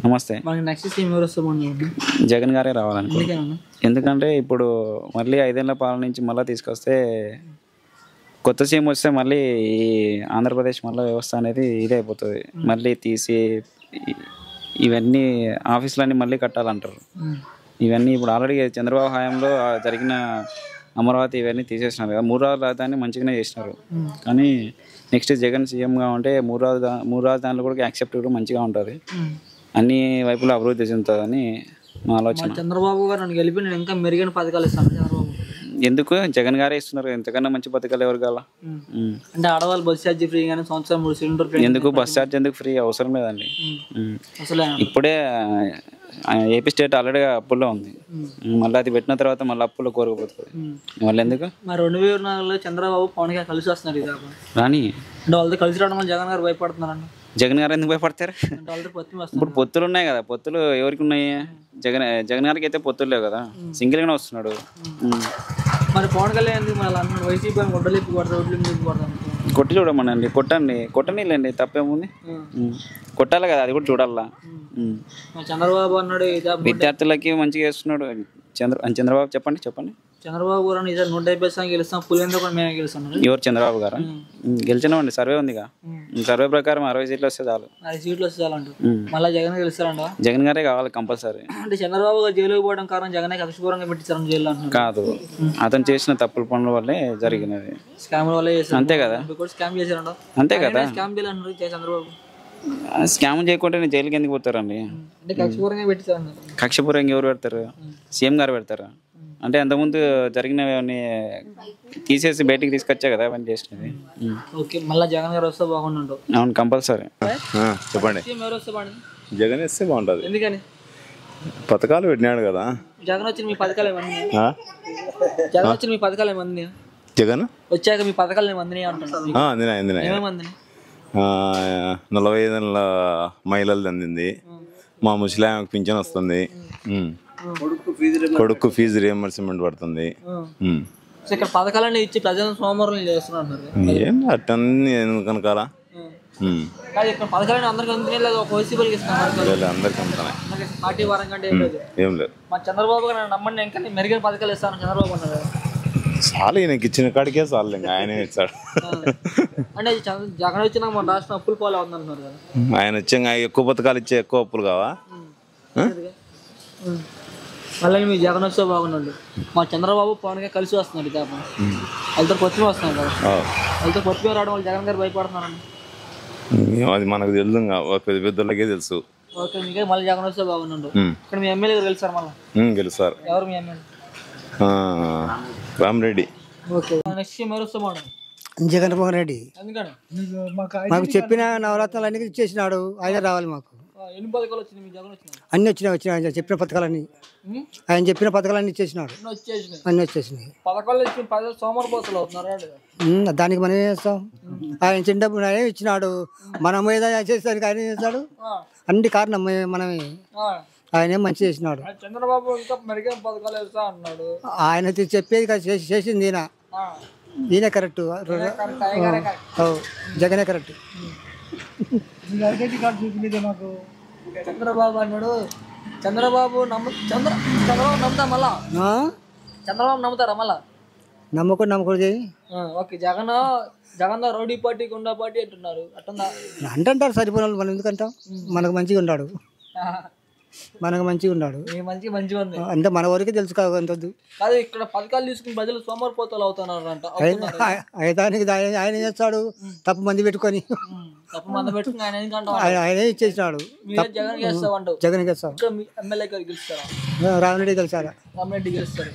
నమస్తే. మనకి next CM ఎవరు వస్తే బాగుంటుంది? జగన్ గారే రావాలనుకో. ఎందుకన్నా? ఎందుకంటే ఇప్పుడు మళ్ళీ 5 ఏళ్ల పాలన నుంచి మళ్ళీ తీసుకొస్తే కొత్త సీఎం వస్తే మళ్ళీ ఈ ఆంధ్రప్రదేశ్ మళ్ళీ వ్యవస్థ అనేది ఇదైపోతుంది. మళ్ళీ తీసి ఇవన్నీ ఆఫీసులన్నీ మళ్ళీ కట్టాలంటారు. ఇవన్నీ ఇప్పుడు ఆల్రెడీ చంద్రబాబు హయాంలో జరిగిన అమరావతి ఇవన్నీ తీసేసినారు కదా. 3 రాజధాని మంచిగానే చేసినారు. కానీ నెక్స్ట్ జగన్ సీఎంగా ఉంటే 3 రాజధానులు కూడా యాక్సెప్ట్ కూడా మంచిగా ఉంటుంది. అన్ని వైపులా అభివృద్ధి చెందుతుందని మా ఆలోచన. చంద్రబాబు గారు నన్ను గెలిపి నేను ఇంకా మెరుగైన పథకాలు ఇస్తాను. చంద్రబాబు ఎందుకు జగన్ గారే ఇస్తున్నారు, ఎంతకన్నా మంచి పథకాలు ఎవరు కావాలా? అంటే ఆడవాళ్ళు బస్ ఛార్జీ ఫ్రీ కానీ సంవత్సరం 3 సిలిండర్ ఎందుకు బస్ ఛార్జ్ ఎందుకు ఫ్రీ? అవసరం లేదండి. అసలు ఇప్పుడే ఏపీ స్టేట్ ఆల్రెడీ అప్పుల్లో ఉంది. మళ్ళీ అది పెట్టిన తర్వాత మళ్ళీ అప్పుల్లో కోరుకుపోతుంది. మళ్ళీ ఎందుకు? మరి 2024లో చంద్రబాబు పవన్ గారు కలిసి వస్తున్నారు. ఇది రాని అంటే వాళ్ళతో కలిసి రావడం వల్ల జగన్ గారు భయపడుతున్నారండి. జగన్ గారు ఎందుకు భయపడతారు? ఇప్పుడు పొత్తులు ఉన్నాయి కదా. పొత్తులు ఎవరికి ఉన్నాయి? జగన్ గారికి అయితే పొత్తులు లేవు కదా, సింగిల్గానే వస్తున్నాడు. మరి పవన్ కళ్యాణ్ ఎందుకు మళ్ళీ అన్నాడు వైసీపీ గొడ్డలిప్పి కొడతారు, ఒడ్లు కొడతాను? కొట్టి చూడమనండి, కొట్టనిలేండి, తప్పేముంది? కొట్టాలి కదా, అది కూడా చూడాలా. చంద్రబాబు అన్నాడు విద్యార్థులకి మంచిగా చేస్తున్నాడు. చంద్రబాబు చెప్పండి. చంద్రబాబు గారు 170 గెలుస్తాం, పులిందో కూడా మేమే గెలుస్తాం. ఎవరు? చంద్రబాబు గారా? గెలిచినామండి, సర్వే ఉందిగా. సర్వే ప్రకారం 60 సీట్లు వస్తే చాలు. 60 సీట్లు వస్తే చాలు అంటారు. మళ్ళీ జగన్ గెలుస్తారంట. జగన్ గారే కావాలి కంపల్సరీ. అంటే చంద్రబాబు గారు జైలుకి పోవడం కారణం జగన్ కక్షపూరంగా పెట్టించారు జైల్లో అంటున్నారు. కాదు, అతను చేసిన తప్పుల పనుల వల్లే జరిగినది. స్కామ్ వల్లే చేశారు. అంతే కదా, స్కామ్ చేశారంట. అంతే కదా. స్కామ్ చేయాలన్నారు చంద్రబాబు. స్కామ్ చేయకుంటే నేను జైలుకి ఎందుకు పోతారండి? అంటే కక్షపూరంగా పెట్టించారు. కక్షపూరంగా ఎవరు పెడతారు? సీఎం గారు పెడతారు. అంటే అంతకుముందు జరిగినవన్నీ తీసేసి బయటికి తీసుకొచ్చా కదా అవన్నీ చేసినవి. ఓకే, మళ్ళీ జగన్ గారు వస్తే బాగుండు. అవును, కంపల్సరీ. చెప్పండి. జగన్ వస్తే బాగుంటుంది. ఎందుకని? పథకాలు పెట్టినాడు కదా. జగన్ వచ్చిన మీ పథకాలు ఏమంది? జగన్ వచ్చాక మీ పథకాలు ఏమంది అంటున్నాను. 45 ఏళ్ళ మహిళలు అందింది. మా ముస్లిం పింఛన్ వస్తుంది. కొడుకు ఫీజు రియంబర్స్మెంట్ పడుతుంది. ఇక్కడ పథకాలన్నీ ఇచ్చి ప్రజలను సోమవారం చేస్తున్నారు. ఏం అట్టన్నీ ఎందుకు కనుకాలా? పథకాలన్నీ అందరికి అందుతున్నాయి, ఒక వైసీపీకి ఇస్తున్నారు. అందరికి అందుతున్నాయి. పార్టీ పరంగా ఏం లేదు. మా చంద్రబాబు గారు నమ్మండి, ఇంకా మెరుగైన పథకాలు ఇస్తాను చంద్రబాబు అన్నారు. చాలు, ఈయనకి ఇచ్చిన కాడికే చాలు, ఇంకా ఆయనే ఇచ్చాడు. అంటే జగన్ వచ్చినా మన రాష్ట్రం అప్పులు పాలు అవుతుందంటున్నారు కదా. ఆయన వచ్చాక ఎక్కువ పథకాలు ఇచ్చే ఎక్కువ అప్పులు కావా? మళ్ళీ మీ జగన్ వస్తే బాగున్నాడు. మా చంద్రబాబు పవన్ గారు కలిసి వస్తున్నాడు. వాళ్ళతో కొత్తిమీర వస్తున్నాడు కదా. వాళ్ళతో కొత్తిమీర రావడం వల్ల జగన్ గారు భయపడుతున్నారండి. అది మనకు తెలుసు, పెద్దలకే తెలుసు. ఓకే, మీకే మళ్ళీ జగన్ వస్తే బాగున్నాడు. ఇక్కడ మీ ఎమ్మెల్యే గారు గెలుస్తారు మళ్ళీ? గెలుస్తారు. ఎవరు మీ ఎమ్మెల్యే? రామరెడ్డి. ఓకే, నెక్స్ట్ ఎవరు వస్తే బాగున్నాడు? జగన్మోహన్ రెడ్డి. ఎందుకని? మాకు చెప్పిన నవరత్నాలు అన్ని చేసినాడు, ఆయన రావాలి మాకు. ఎన్ని పథకాలు వచ్చినాయి మీ జగన్? అన్ని వచ్చినాయి. ఆయన చెప్పిన పథకాలన్నీ చేసినాడు. అన్ని వచ్చేసినాయి. పథకాలు ఇచ్చిన ప్రజలు సోమరిపోతులు అవుతున్నారు. దానికి మనం ఏం చేస్తాం? ఆయన చిన్న డబ్బు ఇచ్చినాడు, మనం ఏదో చేసేదానికి ఆయన చేస్తాడు. అన్ని కారణం మనమే. ఆయన ఏం మంచి చేసినాడు. చంద్రబాబు ఇంకా మెరుగైన పథకాలు వేస్తా అన్నాడు. ఆయన చెప్పేది చేసింది ఈయన కరెక్ట్. జగనే కరెక్ట్. చంద్రబాబు అన్నాడు. చంద్రబాబు నమ్ముతా మళ్ళా? చంద్రబాబు నమ్ముతారా మళ్ళా? నమ్మకూడదు. ఓకే, జగన్ రౌడీ పార్టీ గుండా పార్టీ అంటున్నారు. అట్టుందా? అంటారు సరిపోయిన వాళ్ళు. మనం ఎందుకంటాం? మనకు మంచిగా ఉన్నాడు. మంచిగా ఉంది అంటే మన వరకే తెలుసు కాదు. ఇక్కడ పథకాలు తీసుకుని ప్రజలు సోమరిపోతాలు అవుతున్నారంట. ఆయన చేస్తాడు తప్పు మంది పెట్టుకొని. ఆయనే ఇచ్చేసినాడు. జగన్ జగన్ గెలుస్తాం. ఎమ్మెల్యే గారు గెలుస్తారా? రామరెడ్డి గెలిచారా? రామరెడ్డి గెలుస్తారు.